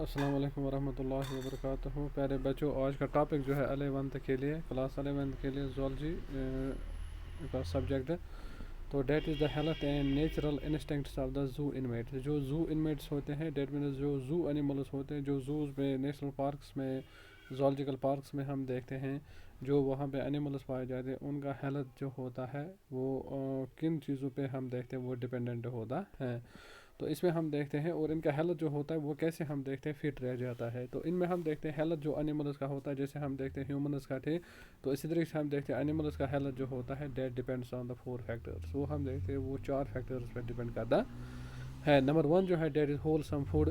السلام علیکم ورحمۃ اللہ وبرکاتہ. پیارے بچوں، آج کا ٹاپک جو ہے 11th کے لیے، کلاس 11th کے لیے زولوجی کا سبجیکٹ ہے. تو that is the health and natural instincts of the zoo inmates. جو زو انمیٹس ہوتے ہیں، دیٹ مینس جو زو اینیملس ہوتے ہیں، جو زوز میں، نیشنل پارکس میں، زولوجیکل پارکس میں ہم دیکھتے ہیں، جو وہاں پہ اینیملس پائے جاتے ہیں، ان کا ہیلتھ جو ہوتا ہے وہ کن چیزوں پہ ہم دیکھتے ہیں وہ ڈپینڈنٹ ہوتا ہے. تو اس میں ہم دیکھتے ہیں، اور ان کا ہیلتھ جو ہوتا ہے وہ کیسے ہم دیکھتے ہیں فٹ رہ جاتا ہے. تو ان میں ہم دیکھتے ہیں ہیلتھ جو اینیملس کا ہوتا ہے، جیسے ہم دیکھتے ہیں ہیومنس کا تھے، تو اسی طریقے سے ہم دیکھتے ہیں اینیملس کا ہیلتھ جو ہوتا ہے that depends on the 4 factors. وہ ہم دیکھتے ہیں وہ 4 فیکٹرس پہ ڈیپینڈ کرتا ہے. نمبر 1 جو ہے دیٹ از ہولسم فوڈ.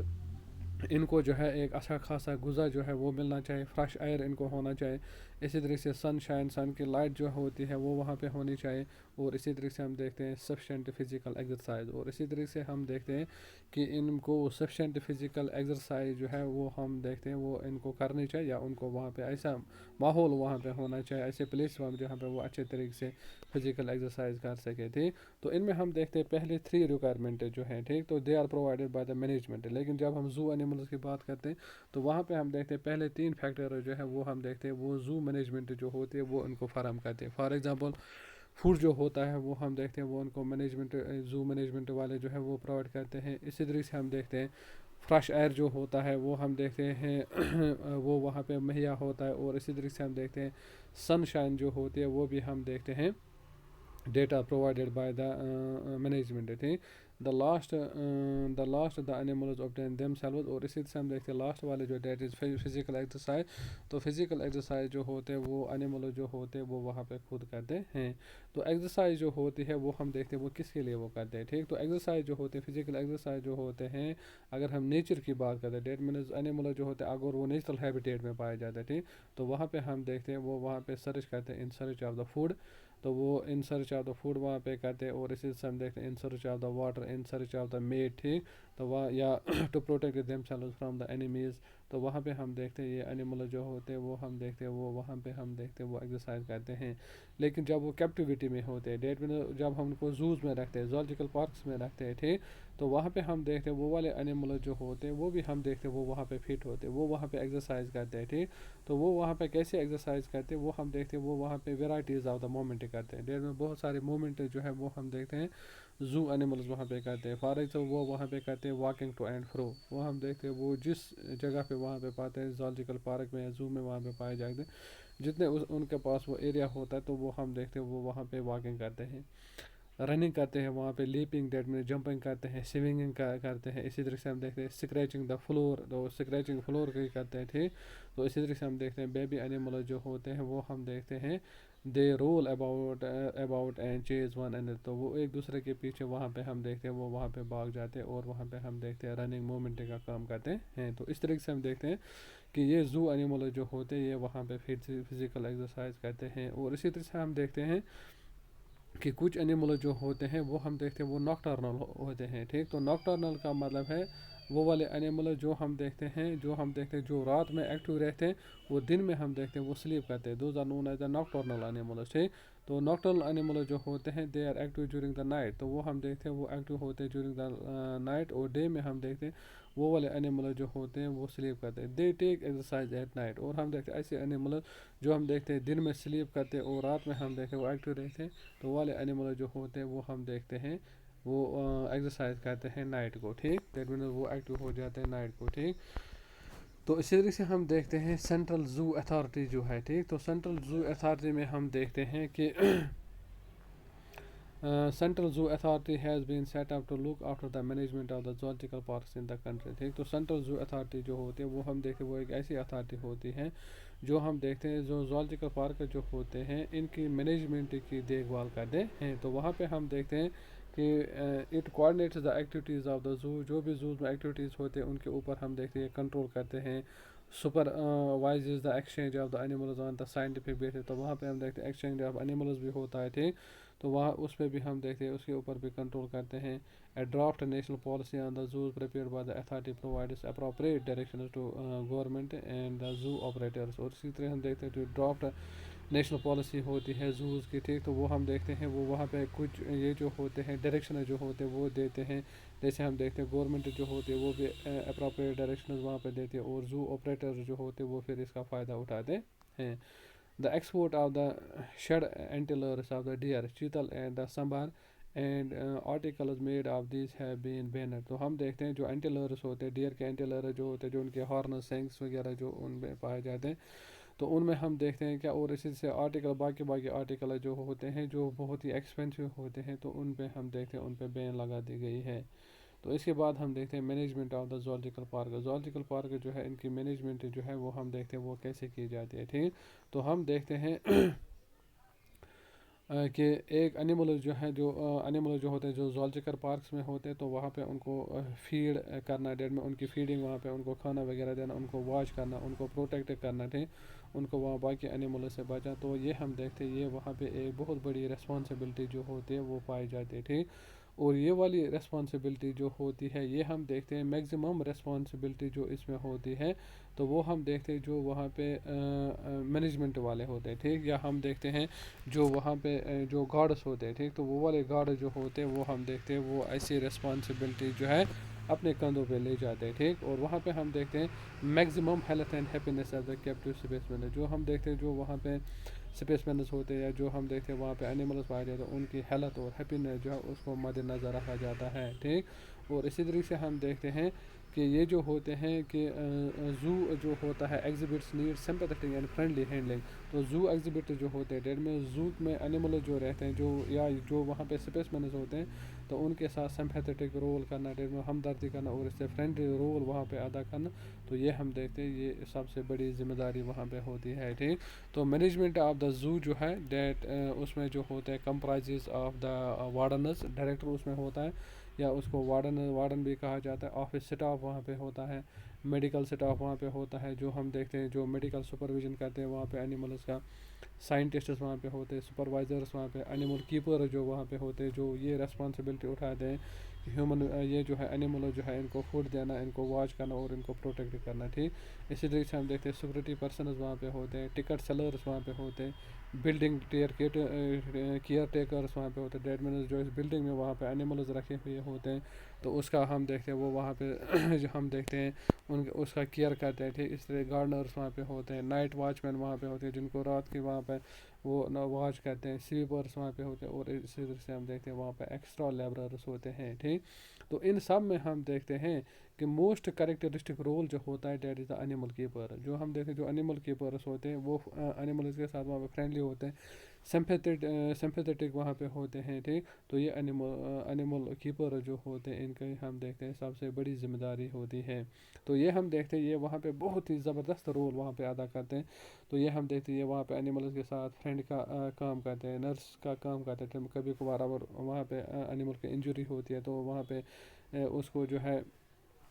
ان کو جو ہے ایک اچھا خاصا غذا جو ہے وہ ملنا چاہیے، فریش ایئر ان کو ہونا چاہیے. اسی طریقے سے سن شائن، سن کی لائٹ جو ہوتی ہے وہ وہاں پہ ہونی چاہیے. اور اسی طریقے سے ہم دیکھتے ہیں سفیشینٹ فزیکل ایکسرسائز. اور اسی طریقے سے ہم دیکھتے ہیں کہ ان کو سفیشینٹ فزیکل ایکسرسائز جو ہے وہ ہم دیکھتے ہیں وہ ان کو کرنی چاہیے، یا ان کو وہاں پہ ایسا ماحول وہاں پہ ہونا چاہیے، ایسے پلیس وہاں جہاں پہ وہ اچھے طریقے سے فزیکل ایکسرسائز کر سکے تھے. تو ان میں ہم دیکھتے ہیں پہلے 3 ریکوائرمنٹ جو ہیں، ٹھیک، تو they are provided by the management. لیکن جب ہم زو اینیملس کی بات کرتے ہیں تو وہاں پہ ہم دیکھتے ہیں پہلے 3 فیکٹر جو ہے وہ ہم دیکھتے ہیں وہ زو مینجمنٹ جو ہوتی ہے وہ ان کو فراہم کرتے ہیں. فار ایگزامپل فوڈ جو ہوتا ہے وہ ہم دیکھتے ہیں وہ ان کو مینجمنٹ، زو مینجمنٹ والے جو ہے وہ پرووائڈ کرتے ہیں. اسی طریقے سے ہم دیکھتے ہیں فریش ایئر جو ہوتا ہے وہ ہم دیکھتے ہیں وہ وہاں پہ مہیا ہوتا ہے. اور اسی طریقے سے ہم دیکھتے ہیں سن شائن جو ہوتی ہے وہ بھی ہم دیکھتے ہیں data provided by the management تھے. The last the animals obtain themselves. اور اسی طرح سے ہم دیکھتے ہیں لاسٹ والے جو دیٹ از فزیکل ایکسرسائز. تو فزیکل ایکسرسائز جو ہوتے ہیں وہ اینیمل جو ہوتے ہیں وہ وہاں پہ خود کرتے ہیں. تو ایکسرسائز جو ہوتی ہے وہ ہم دیکھتے ہیں وہ کس کے لیے وہ کرتے ہیں، ٹھیک. تو ایکسرسائز جو ہوتے ہیں، فزیکل ایکسرسائز جو ہوتے ہیں، اگر ہم نیچر کی بات کرتے ہیں، دیٹ مینز اینیمل جو ہوتے ہیں اگر وہ نیچرل ہیبیٹیٹ میں پائے جاتے ہیں، ٹھیک، تو وہاں پہ ہم دیکھتے ہیں وہ وہاں پہ سرچ کرتے ہیں in search of the food. تو وہ ان سرچ آف دا فوڈ وہاں پہ کرتے ہیں. اور اسی سے ہم دیکھتے ہیں in search of the water, in search of the meat, ٹھیک. تو وہاں یا to protect themselves from the enemies. تو وہاں پہ ہم دیکھتے ہیں یہ اینیمل جو ہوتے ہیں وہ ہم دیکھتے ہیں وہ وہاں پہ ہم دیکھتے ہیں وہ ایکسرسائز کرتے ہیں. لیکن جب وہ کیپٹیوٹی میں ہوتے ہیں، ڈیٹ میں جب ہم ان کو زوز میں رکھتے ہیں، زولوجیکل پارکس میں رکھتے ہیں، ٹھیک، تو وہاں پہ ہم دیکھتے ہیں وہ والے اینیمل جو ہوتے ہیں وہ بھی ہم دیکھتے ہیں وہ وہاں پہ فٹ ہوتے ہیں، وہ وہاں پہ ایکسرسائز کرتے ہیں، ٹھیک. تو وہ وہاں پہ کیسے ایکسرسائز کرتے ہیں وہ ہم دیکھتے ہیں وہ وہاں پہ ویرائٹیز آف دا موومنٹ کرتے ہیں. ڈیٹ میں بہت سارے موومنٹ جو ہے وہ ہم دیکھتے ہیں زو اینیملز وہاں پہ کرتے ہیں. فار ایگزامپل وہ وہاں پہ کرتے ہیں واکنگ ٹو اینڈ فرو. وہ ہم دیکھتے ہیں وہ جس جگہ پہ وہاں پہ پاتے ہیں زولوجیکل پارک میں یا زو میں وہاں پہ پائے جاتے ہیں، جتنے ان کے پاس وہ ایریا ہوتا ہے تو وہ ہم دیکھتے ہیں وہ وہاں پہ واکنگ کرتے ہیں، رننگ کرتے ہیں وہاں پہ، لیپنگ، دیٹ میں جمپنگ کرتے ہیں، سوئنگنگ کرتے ہیں. اسی طریقے سے ہم دیکھتے ہیں اسکریچنگ دا فلور، تو اسکریچنگ فلور کی کرتے ہیں، ٹھیک. تو اسی طریقے سے ہم دیکھتے ہیں بیبی اینیمل جو ہوتے ہیں وہ ہم دیکھتے ہیں دے رول اباؤٹ اینڈ چیز ون اینڈ. تو وہ ایک دوسرے کے پیچھے وہاں پہ ہم دیکھتے ہیں وہ وہاں پہ بھاگ جاتے ہیں اور وہاں پہ ہم دیکھتے ہیں رننگ موومنٹ کا کام کرتے ہیں. تو اس طریقے سے ہم دیکھتے ہیں کہ یہ زو اینیمل جو ہوتے ہیں یہ وہاں پہ فزیکل ایکسرسائز کرتے ہیں. اور اسی طرح سے ہم دیکھتے ہیں کہ کچھ اینیمل جو ہوتے ہیں وہ ہم دیکھتے ہیں وہ ناکٹرنل ہوتے ہیں، ٹھیک. تو ناکٹرنل کا مطلب ہے وہ والے اینیمل جو ہم دیکھتے ہیں جو رات میں ایکٹیو رہتے ہیں، وہ دن میں ہم دیکھتے ہیں وہ سلیپ کرتے ہیں. Those are known as the nocturnal animals, ٹھیک. تو ناکٹرنل اینیمل جو ہوتے ہیں they are active during the night. تو وہ ہم دیکھتے ہیں وہ ایکٹیو ہوتے ہیں ڈیورنگ دا نائٹ. اور ڈے میں ہم دیکھتے ہیں وہ والے اینیمل جو ہوتے ہیں وہ سلیپ کرتے ہیں. دے ٹیک ایکسرسائز ایٹ نائٹ. اور ہم دیکھتے ہیں ایسے اینیمل جو ہم دیکھتے ہیں دن میں سلیپ کرتے ہیں اور رات میں ہم دیکھتے ہیں وہ ایکٹیو رہتے ہیں. تو والے اینیمل جو ہوتے ہیں وہ ہم دیکھتے ہیں وہ ایکسرسائز کرتے ہیں نائٹ کو، ٹھیک. دیٹ مینس وہ ایکٹیو ہو جاتے ہیں نائٹ کو، ٹھیک. تو اسی طریقے سے ہم دیکھتے ہیں سینٹرل زو اتھارٹی جو ہے، ٹھیک. تو سینٹرل زو اتھارٹی میں ہم دیکھتے ہیں کہ central zoo authority has been set up to look after the management of the zoological parks in the country, ٹھیک. تو سینٹرل زو اتھارٹی جو ہوتی ہے وہ ہم دیکھتے ہیں وہ ایک ایسی اتھارٹی ہوتی ہے جو ہم دیکھتے ہیں جو زولوجیکل پارک جو ہوتے ہیں ان کی مینجمنٹ کی دیکھ بھال کرتے ہیں. تو وہاں پہ ہم دیکھتے ہیں کہ it coordinates the activities of the zoo. جو بھی زوز میں ایکٹیویٹیز ہوتے ہیں ان کے اوپر ہم دیکھتے ہیں کنٹرول کرتے ہیں. Supervises the exchange of the animals on the scientific basis. تو وہاں پہ ہم دیکھتے ہیں ایکسچینج آف اینیملز بھی ہوتا ہے، ٹھیک. تو وہاں اس پہ بھی ہم دیکھتے ہیں اس کے اوپر بھی کنٹرول کرتے ہیں. A draft national policy on the zoos prepared by the authority provides appropriate directions to government and the zoo operators. اور اسی طرح ہم دیکھتے ہیں جو ڈرافٹ نیشنل پالیسی ہوتی ہے زوز کی، ٹھیک. تو وہ ہم دیکھتے ہیں وہ وہاں پہ کچھ یہ جو ہوتے ہیں ڈائریکشن جو ہوتے ہیں وہ دیتے ہیں جیسے ہم دیکھتے ہیں گورنمنٹ جو ہوتی ہے وہ بھی اپروپریٹ ڈائریکشنز وہاں پہ دیتے ہیں، اور زو آپریٹر جو ہوتے ہیں وہ پھر اس کا فائدہ اٹھاتے ہیں. The export of the shed antlers of the deer, cheetal and the sambar and articles made of these have been banned. تو ہم دیکھتے ہیں جو اینٹیلرس ہوتے ہیں، ڈیئر کے اینٹیلر جو ہوتے ہیں، جو ان کے ہارنس سینگس وغیرہ جو ان میں پائے جاتے ہیں، تو ان میں ہم دیکھتے ہیں کیا، اور اسی سے آرٹیکل باقی آرٹیکل جو ہوتے ہیں جو بہت ہی ایکسپینسو ہوتے ہیں، تو ان پہ ہم دیکھتے ہیں ان پہ بین لگا دی گئی ہے. تو اس کے بعد ہم دیکھتے ہیں management of the zoological park. Zoological park جو ہے ان کی مینجمنٹ جو ہے وہ ہم دیکھتے ہیں وہ کیسے کی جاتی ہے. ٹھیک، تو ہم دیکھتے ہیں کہ ایک انیمل جو ہے، جو انیمل جو ہوتے ہیں جو زولوجیکل پارکس میں ہوتے ہیں، تو وہاں پہ ان کو فیڈ کرنا، ڈیٹ میں ان کی فیڈنگ، وہاں پہ ان کو کھانا وغیرہ دینا، ان کو واچ کرنا، ان کو پروٹیکٹ کرنا، ٹھیک، ان کو وہاں باقی انیمل سے بچا. تو یہ ہم دیکھتے ہیں یہ وہاں پہ ایک بہت بڑی ریسپانسبلٹی جو ہوتی ہے وہ پائی جاتی ہے. ٹھیک، اور یہ والی ریسپانسبلٹی جو ہوتی ہے یہ ہم دیکھتے ہیں میکسیمم ریسپانسبلٹی جو اس میں ہوتی ہے تو وہ ہم دیکھتے ہیں جو وہاں پہ مینجمنٹ والے ہوتے ہیں. ٹھیک، یا ہم دیکھتے ہیں جو وہاں پہ جو گارڈس ہوتے ہیں. ٹھیک، تو وہ والے گارڈ جو ہوتے ہیں وہ ہم دیکھتے ہیں وہ ایسی ریسپانسبلٹی جو ہے اپنے کندھوں پہ لے جاتے ہیں. ٹھیک، اور وہاں پہ ہم دیکھتے ہیں maximum health and happiness of the captive specimen. جو ہم دیکھتے ہیں جو وہاں پہ اسپیس مینس ہوتے ہیں یا جو ہم دیکھتے ہیں وہاں پہ اینیملس پائے جاتے ہیں، ان کی ہیلتھ اور ہیپینیس جو ہے اس کو مد نظر رکھا جاتا ہے. ٹھیک، اور اسی طریقے سے ہم دیکھتے ہیں کہ یہ جو ہوتے ہیں کہ زو جو ہوتا ہے exhibits need sympathetic and friendly handling. تو زو ایگزیبٹ جو ہوتے ہیں ڈیٹ میں زو میں انیمل جو رہتے ہیں جو یا جو وہاں پہ اسپیس مینز ہوتے ہیں تو ان کے ساتھ سمپیتھیٹک رول کرنا، ڈیٹ میں ہمدردی کرنا، اور اس سے فرینڈلی رول وہاں پہ ادا کرنا، تو یہ ہم دیکھتے ہیں یہ سب سے بڑی ذمہ داری وہاں پہ ہوتی ہے. ٹھیک، تو مینجمنٹ آف دا زو جو ہے ڈیٹ اس میں جو ہوتے ہیں comprises of the wardens, director اس میں ہوتا ہے یا اس کو وارڈن بھی کہا جاتا ہے. آفس سٹاف وہاں پہ ہوتا ہے، میڈیکل سٹاف وہاں پہ ہوتا ہے، جو ہم دیکھتے ہیں جو میڈیکل سپرویژن کرتے ہیں وہاں پہ اینیملز کا، سائنٹسٹس وہاں پہ ہوتے ہیں، سپروائزرس وہاں پہ، اینیمل کیپر جو وہاں پہ ہوتے ہیں جو یہ ریسپانسبلٹی اٹھاتے ہیں کہ ہیومن یہ جو ہے اینیمل جو ہے ان کو فوڈ دینا، ان کو واچ کرنا اور ان کو پروٹیکٹ کرنا. ٹھیک، اسی طریقے سے ہم دیکھتے ہیں سیکورٹی پرسنز وہاں پہ ہوتے ہیں، ٹکٹ سیلرس وہاں پہ ہوتے ہیں، بلڈنگ کیئر ٹیکرس وہاں پہ ہوتے ہیں، ڈیٹ مینز جو اس بلڈنگ میں وہاں پہ اینیملز رکھے ہوئے ہوتے ہیں تو اس کا ہم دیکھتے ہیں وہ وہاں پہ جو ہم دیکھتے ہیں اس کا کیئر کرتے ہیں. ٹھیک، اس طرح گارڈنرس وہاں پہ ہوتے ہیں، نائٹ واچ مین وہاں پہ ہوتے ہیں جن کو رات کی وہاں پہ وہ واچ کرتے ہیں، سویپرس وہاں پہ ہوتے ہیں، اور اسی طرح سے ہم دیکھتے ہیں وہاں پہ ایکسٹرا لیبررس ہوتے ہیں. ٹھیک، تو ان سب میں ہم دیکھتے ہیں کہ موسٹ کریکٹرسٹک رول جو ہوتا ہے that is the animal keeper. جو ہم دیکھتے ہیں جو انیمل کیپرس ہوتے ہیں وہ انیملز کے ساتھ وہاں پہ فرینڈلی ہوتے ہیں، سمپیتھیٹک وہاں پہ ہوتے ہیں. ٹھیک، تو یہ انیمل کیپر جو ہوتے ہیں ان کی ہم دیکھتے ہیں سب سے بڑی ذمہ داری ہوتی ہے. تو یہ ہم دیکھتے ہیں یہ وہاں پہ بہت ہی زبردست رول وہاں پہ ادا کرتے ہیں. تو یہ ہم دیکھتے ہیں یہ وہاں پہ انیملز کے ساتھ فرینڈ کا کام کرتے ہیں، نرس کا کام کرتے ہیں. کبھی کبھار اگر وہاں پہ انیمل کی انجری ہوتی ہے تو وہاں پہ اس کو جو ہے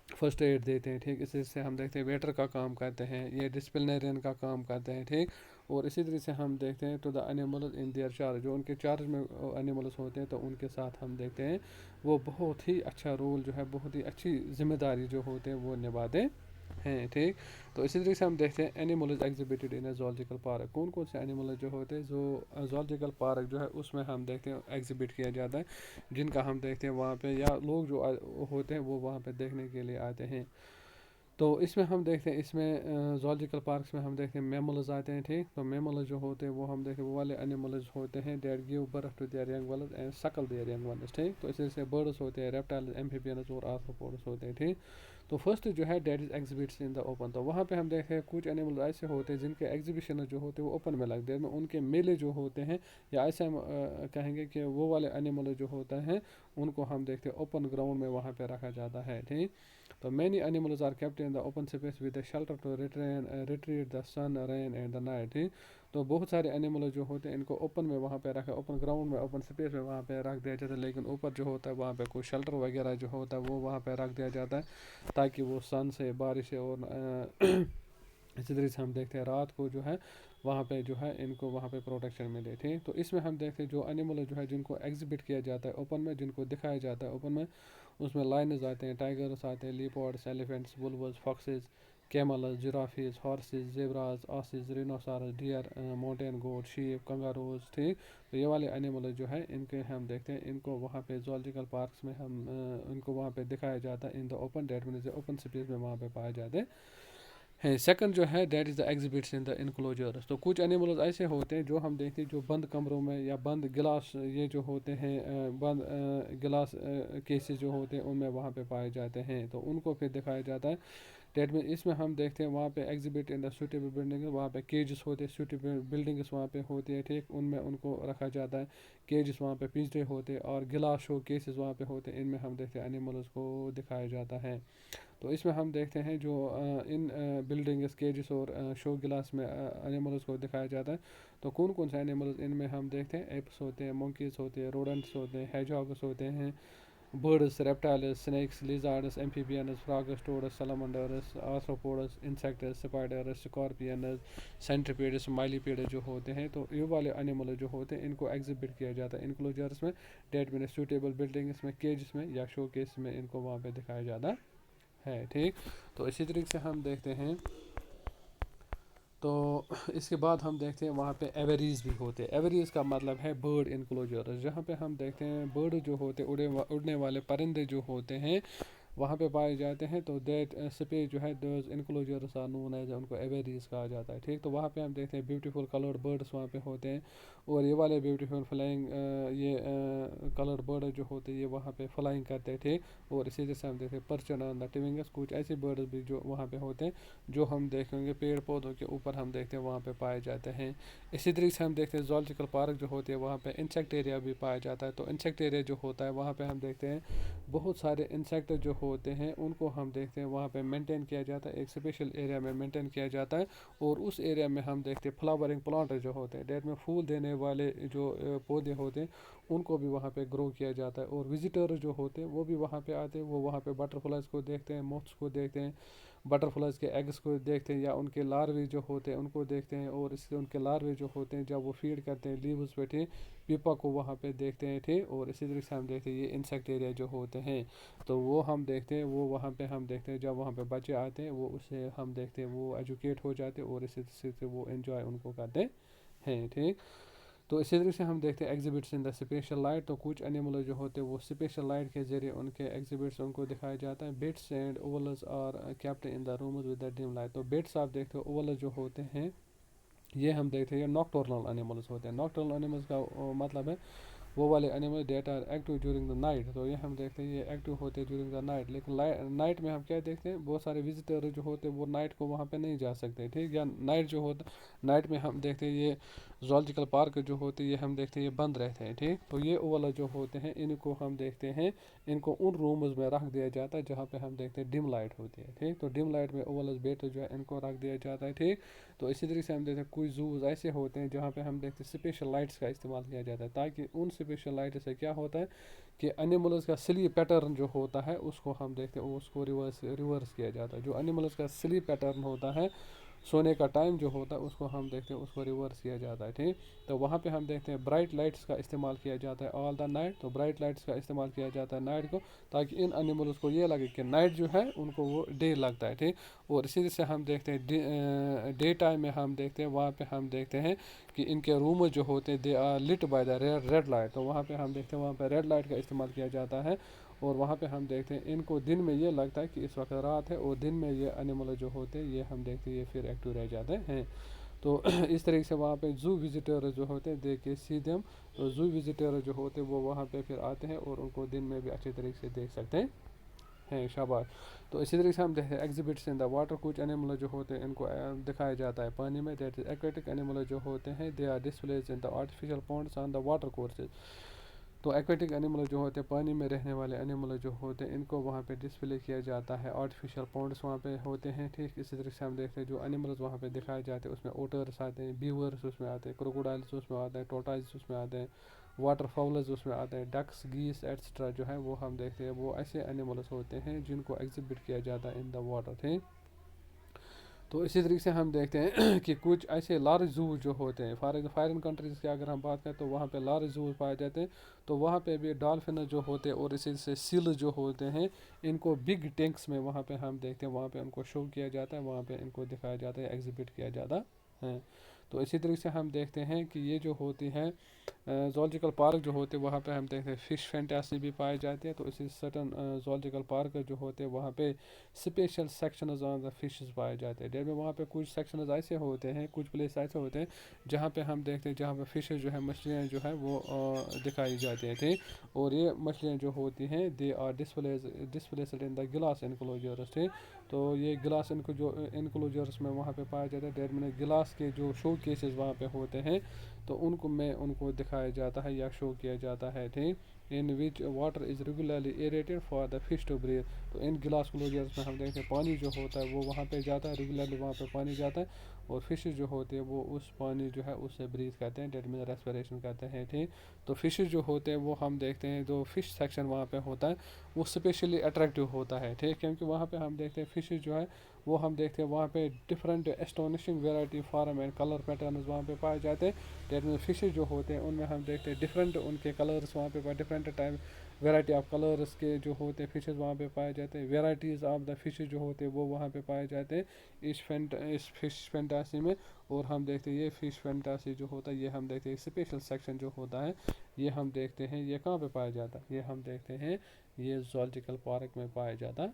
فرسٹ ایڈ دیتے ہیں. ٹھیک، اسی سے ہم دیکھتے ہیں ویٹر کا کام کرتے ہیں، یہ ڈسپلنیرین کا کام کرتے ہیں. ٹھیک، اور اسی طرح سے ہم دیکھتے ہیں to the animals in their charge, جو ان کے چارج میں انیملز ہوتے ہیں تو ان کے ساتھ ہم دیکھتے ہیں وہ بہت ہی اچھا رول جو ہے، بہت ہی اچھی ذمہ داری جو ہوتے ہیں وہ نبھاتے ہیں. ٹھیک، تو اسی طریقے سے ہم دیکھتے ہیں اینیملز ایگزیبٹڈ ان اے زولوجیکل پارک. کون کون سے اینیملز جو ہوتے ہیں جو زولوجیکل پارک جو ہے اس میں ہم دیکھتے ہیں ایگزیبٹ کیا جاتا ہے، جن کا ہم دیکھتے ہیں وہاں پہ یا لوگ جو ہوتے ہیں وہ وہاں پہ دیکھنے کے لیے آتے ہیں. تو اس میں ہم دیکھتے ہیں اس میں زولوجیکل پارکس میں ہم دیکھتے ہیں میملز آتے ہیں. ٹھیک، تو میملز جو ہوتے ہیں وہ ہم دیکھتے ہیں وہ والے اینیملز ہوتے ہیں that give birth to their young ones and suckle their young ones. ٹھیک، تو اسی سے برڈس ہوتے ہیں، ریپٹائلز، ایمفیبینز اور آرتھروپوڈس ہوتے ہیں. ٹھیک، تو فرسٹ جو ہے that is exhibits in the open. تو وہاں پہ ہم دیکھتے ہیں کچھ اینیمل ایسے ہوتے ہیں جن کے ایگزیبیشن جو ہوتے ہیں وہ اوپن میں لگتے ہیں، ان کے میلے جو ہوتے ہیں یا ایسے ہم کہیں گے کہ وہ والے اینیمل جو ہوتے ہیں ان کو ہم دیکھتے ہیں اوپن گراؤنڈ میں وہاں پہ رکھا جاتا ہے. ٹھیک، تو many animals are kept in the open space with a shelter to retreat the sun, rain and the night. تو بہت سارے اینیمل جو ہوتے ہیں ان کو اوپن میں وہاں پہ رکھا، اوپن گراؤنڈ میں، اوپن سپیس میں وہاں پہ رکھ دیا جاتا ہے، لیکن اوپر جو ہوتا ہے وہاں پہ کوئی شیلٹر وغیرہ جو ہوتا ہے وہ وہاں پہ رکھ دیا جاتا ہے تاکہ وہ سن سے، بارش سے اور اسی طرح سے ہم دیکھتے ہیں رات کو جو ہے وہاں پہ جو ہے ان کو وہاں پہ پروٹیکشن ملے. ٹھیک، تو اس میں ہم دیکھتے ہیں جو اینیمل جو ہے جن کو ایگزیبٹ کیا جاتا ہے اوپن میں، جن کو دکھایا جاتا ہے اوپن میں، اس میں لائنز آتے ہیں، ٹائگرس آتے ہیں، leopards, elephants, bulbuls, foxes, camels, giraffes, horses, zebras, asses, rhinoceros, deer, mountain goat, sheep, kangaroos. ٹھیک. تو یہ والے اینیمل جو ہے ان کے ہم دیکھتے ہیں ان کو وہاں پہ زولوجیکل پارکس میں ہم ان کو وہاں پہ دکھایا جاتا ہے in the open that means open space میں وہاں پہ پائے جاتے ہیں. سیکنڈ جو ہے دیٹ از دا ایگزیبٹس ان دا انکلوجرس. تو کچھ اینیملز ایسے ہوتے ہیں جو ہم دیکھتے ہیں جو بند کمروں میں یا بند گلاس یہ جو ہوتے ہیں بند گلاس کیسز جو ہوتے ہیں ان میں وہاں پہ پائے جاتے ہیں. تو ان کو پھر دکھایا جاتا ہے. دیٹ مین اس میں ہم دیکھتے ہیں وہاں پہ exhibit in the suitable building وہاں پہ کیجز ہوتے ہیں سوٹیبل بلڈنگس وہاں پہ ہوتی ہے. ٹھیک. ان میں ان کو رکھا جاتا ہے. کیجز وہاں پہ پنجرے ہوتے اور گلاس شو کیسز وہاں پہ ہوتے ہیں ان میں ہم دیکھتے ہیں اینیملز کو دکھایا جاتا ہے. تو اس میں ہم دیکھتے ہیں جو ان بلڈنگس کیجز اور شو گلاس میں اینیملز کو دکھایا جاتا ہے. تو کون کون سے اینیملز ان میں ہم دیکھتے ہیں ایپس ہوتے ہیں منکیز ہوتے ہیں روڈنٹس ہوتے ہیں ہیج ہاگس ہوتے ہیں birds reptiles snakes lizards amphibians frogs toads salamanders arthropods insects spiders scorpions centipedes millipedes جو ہوتے ہیں. تو یہ والے اینیمل جو ہوتے ہیں ان کو ایگزیبٹ کیا جاتا ہے انکلوجرس میں ڈیٹ مینس سوٹیبل بلڈنگس میں کیجز میں یا شو کیس میں ان کو وہاں پہ دکھایا جاتا ہے. ٹھیک. تو اسی طریقے سے ہم دیکھتے ہیں تو اس کے بعد ہم دیکھتے ہیں وہاں پہ ایوریز بھی ہوتے ہیں. ایوریز کا مطلب ہے برڈ انکلوجرز جہاں پہ ہم دیکھتے ہیں برڈ جو ہوتے اڑنے والے پرندے جو ہوتے ہیں وہاں پہ پائے جاتے ہیں. تو دیٹ اسپیس جو ہے دوز انکلوجرز آر نون ایز ان کو ایوریز کہا جاتا ہے. ٹھیک. تو وہاں پہ ہم دیکھتے ہیں بیوٹیفل کلرڈ برڈس وہاں پہ ہوتے ہیں اور یہ والے بیوٹیفل فلائنگ یہ کلرڈ برڈ جو ہوتے ہیں یہ وہاں پہ فلائنگ کرتے ہیں. ٹھیک. اور اسی طرح سے ہم دیکھتے ہیں پرچن آن دا ٹیونگس کچھ ایسے برڈز بھی جو وہاں پہ ہوتے ہیں جو ہم دیکھیں گے پیڑ پودوں کے اوپر ہم دیکھتے ہیں وہاں پہ پائے جاتے ہیں. اسی طریقے سے ہم دیکھتے ہیں زولوجیکل پارک جو ہوتے ہیں وہاں پہ انسیکٹ ایریا بھی پایا جاتا ہے. تو انسیکٹ ایریا جو ہوتا ہے وہاں پہ ہم دیکھتے ہیں بہت سارے انسیکٹ جو ہوتے ہیں ان کو ہم دیکھتے ہیں وہاں پہ مینٹین کیا جاتا ہے ایک اسپیشل ایریا میں مینٹین کیا جاتا ہے. اور اس ایریا میں ہم دیکھتے ہیں فلاورنگ پلانٹ جو ہوتے ہیں ڈیٹ میں پھول دینے والے جو پودے ہوتے ہیں ان کو بھی وہاں پہ گرو کیا جاتا ہے. اور وزٹرز جو ہوتے ہیں وہ بھی وہاں پہ آتے ہیں وہ وہاں پہ بٹر فلائز کو دیکھتے ہیں موتھس کو دیکھتے ہیں بٹر فلائز کے ایگز کو دیکھتے ہیں یا ان کے لاروے جو ہوتے ہیں ان کو دیکھتے ہیں. اور اس سے ان کے لاروے جو ہوتے ہیں جب وہ فیڈ کرتے ہیں لیوز پہ ٹھیک پیپا کو وہاں پہ دیکھتے ہیں. ٹھیک. اور اسی طریقے سے ہم دیکھتے ہیں یہ انسیکٹ ایریا جو ہوتے ہیں تو وہ ہم دیکھتے ہیں وہ وہاں پہ ہم دیکھتے ہیں جب وہاں پہ بچے آتے ہیں وہ اسے ہم دیکھتے ہیں وہ ایجوکیٹ ہو جاتے ہیں اور اسی طریقے سے وہ انجوائے ان کو کرتے ہیں. ٹھیک. تو اسی طریقے سے ہم دیکھتے ہیں ایگزیبٹس ان دا اسپیشل لائٹ. تو کچھ اینیمل جو ہوتے ہیں وہ اسپیشل لائٹ کے ذریعے ان کے ایگزیبٹس ان کو دکھایا جاتا ہے. Bats and owls are kept in the rooms with the dim light. تو بٹس آپ دیکھتے ہو اوولز جو ہوتے ہیں یہ ہم دیکھتے ہیں یہ ناکٹورنل اینیملز ہوتے ہیں. ناکٹورنل اینیملز کا مطلب ہے وہ والے animal that are active during the night. تو یہ ہم دیکھتے ہیں یہ ایکٹیو ہوتے ہیں ڈیورنگ دا نائٹ. لیکن نائٹ میں ہم کیا دیکھتے ہیں بہت سارے وزٹر جو ہوتے ہیں وہ نائٹ کو وہاں پہ نہیں جا سکتے. ٹھیک. یا نائٹ جو ہوتا نائٹ میں ہم دیکھتے ہیں یہ زولوجیکل پارک جو ہوتے ہیں یہ ہم دیکھتے ہیں یہ بند رہتے ہیں. ٹھیک. تو یہ اولا جو ہوتے ہیں ان کو ہم دیکھتے ہیں ان کو ان رومز میں رکھ دیا جاتا ہے جہاں پہ ہم دیکھتے ہیں ڈم لائٹ ہوتی ہے. ٹھیک. تو ڈم لائٹ میں اولز بیٹ جو ہے ان کو رکھ دیا جاتا ہے. ٹھیک. تو اسی طریقے سے ہم دیکھتے ہیں کچھ زوز ایسے ہوتے ہیں جہاں پہ ہم دیکھتے ہیں اسپیشل لائٹس کا استعمال کیا جاتا ہے تاکہ ان اسپیشل لائٹ سے کیا ہوتا ہے کہ انیملز کا سلیپ پیٹرن جو ہوتا ہے اس کو ہم دیکھتے ہیں اس کو ریورس کیا جاتا ہے. جو انیملز کا سلیپ پیٹرن ہوتا ہے سونے کا ٹائم جو ہوتا ہے اس کو ہم دیکھتے ہیں اس کو ریورس کیا جاتا ہے. ٹھیک. تو وہاں پہ ہم دیکھتے ہیں برائٹ لائٹس کا استعمال کیا جاتا ہے آل دا نائٹ. تو برائٹ لائٹس کا استعمال کیا جاتا ہے نائٹ کو تاکہ ان انیملز کو یہ لگے کہ نائٹ جو ہے ان کو وہ ڈے لگتا ہے. ٹھیک. اور اسی سے ہم دیکھتے ہیں ڈے ٹائم میں ہم دیکھتے ہیں وہاں پہ ہم دیکھتے ہیں کہ ان کے رومز جو ہوتے ہیں they are lit by the red light. تو وہاں پہ ہم دیکھتے ہیں وہاں پہ ریڈ لائٹ کا استعمال کیا جاتا ہے اور وہاں پہ ہم دیکھتے ہیں ان کو دن میں یہ لگتا ہے کہ اس وقت رات ہے اور دن میں یہ انیمل جو ہوتے ہیں یہ ہم دیکھتے ہیں یہ پھر ایکٹیو رہ جاتے ہیں. تو اس طریقے سے وہاں پہ زو وزٹر جو ہوتے ہیں دیکھ کے سی دیم. تو زو وزٹر جو ہوتے ہیں وہ وہاں پہ پھر آتے ہیں اور ان کو دن میں بھی اچھے طریقے سے دیکھ سکتے ہیں. شاباش. تو اسی طریقے سے ہم دیکھتے ہیں ایگزیبٹس ان دا واٹر. کچھ اینیمل جو ہوتے ہیں ان کو دکھایا جاتا ہے پانی میں دیٹ از ایکویٹک اینیمل جو ہوتے ہیں they are displays in the artificial ponds on the water courses. تو ایکویٹک اینیمل جو ہوتے ہیں پانی میں رہنے والے اینیمل جو ہوتے ہیں ان کو وہاں پہ ڈسپلے کیا جاتا ہے آرٹیفیشیل پونڈس وہاں پہ ہوتے ہیں. ٹھیک. اسی طریقے سے ہم دیکھتے ہیں جو اینیملز وہاں پہ دکھائے جاتے ہیں اس میں اوٹرس آتے ہیں بیورس اس میں آتے ہیں کروکوڈائلس اس میں آتے ہیں ٹوٹائز اس میں آتے ہیں واٹر فاولز اس میں آتے ہیں ڈکس گیس ایٹسٹرا جو ہے وہ ہم دیکھتے ہیں وہ ایسے اینیملز ہوتے ہیں جن کو ایگزیبٹ کیا جاتا ہے ان دا واٹر. ٹھیک. تو اسی طریقے سے ہم دیکھتے ہیں کہ کچھ ایسے لارج زوز جو ہوتے ہیں، فارن کنٹریز کی اگر ہم بات کریں تو وہاں پہ لارج زوز پائے جاتے ہیں، تو وہاں پہ بھی ڈالفن جو ہوتے ہیں اور اسی سے سیل جو ہوتے ہیں، ان کو بگ ٹینکس میں وہاں پہ ہم دیکھتے ہیں، وہاں پہ ان کو شو کیا جاتا ہے، وہاں پہ ان کو دکھایا جاتا ہے، ایگزیبٹ کیا جاتا ہے۔ تو اسی طریقے سے ہم دیکھتے ہیں کہ یہ جو ہوتی ہے زولوجیکل پارک جو ہوتے ہیں، وہاں پہ ہم دیکھتے ہیں فش فینٹیسی بھی پائے جاتے ہیں، تو اسی سرٹن زولوجیکل پارک جو ہوتے ہیں وہاں پہ اسپیشل سیکشنز آن دا فشز پائے جاتے ہیں، جیسے وہاں پہ کچھ سیکشنز ایسے ہوتے ہیں، کچھ پلیس ایسے ہوتے ہیں جہاں پہ ہم دیکھتے ہیں جہاں پہ فشز جو ہے مچھلیاں جو ہے وہ دکھائی جاتی ہیں، اور یہ مچھلیاں جو ہوتی ہیں they are displaced in the glass enclosures تھے، تو یہ گلاس انکلوجرس میں وہاں پہ پایا جاتا ہے، ڈیٹ میں گلاس کے جو شو کیسز وہاں پہ ہوتے ہیں تو ان کو میں ان کو دکھایا جاتا ہے یا شو کیا جاتا ہے، ٹھیک، in which water is regularly aerated for the fish to breathe, تو ان گلاس کلوجرس میں ہم دیکھتے ہیں پانی جو ہوتا ہے وہ وہاں پہ جاتا ہے، ریگولرلی وہاں پہ پانی جاتا ہے، اور فشز جو ہوتے ہیں وہ اس پانی جو ہے اس سے بریتھ کرتے ہیں، ڈیٹ میں ریسپریشن کرتے ہیں، ٹھیک، تو فشز جو ہوتے ہیں وہ ہم دیکھتے ہیں جو فش سیکشن وہاں پہ ہوتا ہے وہ اسپیشلی اٹریکٹیو ہوتا ہے، ٹھیک، کیونکہ وہاں پہ ہم دیکھتے ہیں فشز جو ہے وہ ہم دیکھتے ہیں وہاں پہ different astonishing variety form and colour patterns وہاں پہ پائے جاتے ہیں، دیٹ مینس فشز جو ہوتے ہیں ان میں ہم دیکھتے ہیں ڈفرینٹ ان کے کلرس وہاں پہ different type variety of colours کے جو ہوتے ہیں فشز وہاں پہ پائے جاتے ہیں، ویرائٹیز آف دا فشز جو ہوتے ہیں وہ وہاں پہ پائے جاتے ہیں اس فش فینٹاسی میں، اور ہم دیکھتے ہیں یہ فش فینٹاسی جو ہوتا ہے یہ ہم دیکھتے ہیں اسپیشل سیکشن جو ہوتا ہے یہ ہم دیکھتے ہیں یہ کہاں پہ پایا جاتا ہے، یہ ہم دیکھتے ہیں یہ زولوجیکل پارک میں پایا جاتا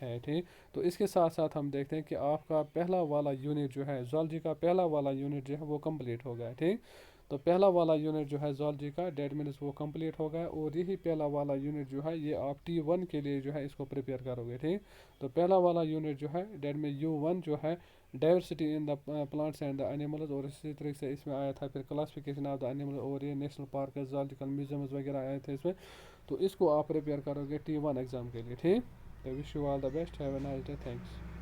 ہے، ٹھیک، تو اس کے ساتھ ساتھ ہم دیکھتے ہیں کہ آپ کا پہلا والا یونٹ جو ہے زولوجی کا پہلا والا یونٹ جو ہے وہ کمپلیٹ ہو گیا، ٹھیک، تو پہلا والا یونٹ جو ہے زولوجی کا ڈیٹ مینس وہ کمپلیٹ ہو گیا، اور یہی پہلا والا یونٹ جو ہے یہ آپ T1 کے لیے جو ہے اس کو پریپیئر کرو گے، ٹھیک، تو پہلا والا یونٹ جو ہے ڈیٹ میں U1 جو ہے diversity in the plants and the animals, اور اسی طریقے سے اس میں آیا تھا پھر کلاسیفیکیشن آف دا اینیمل، اور یہ نیشنل پارک زولوجیکل میوزیمز وغیرہ آئے تھے اس میں، تو اس کو آپ پریپیئر کرو گے T1 ایگزام کے لیے، ٹھیک، تو wish you all the best, have a nice day, thanks.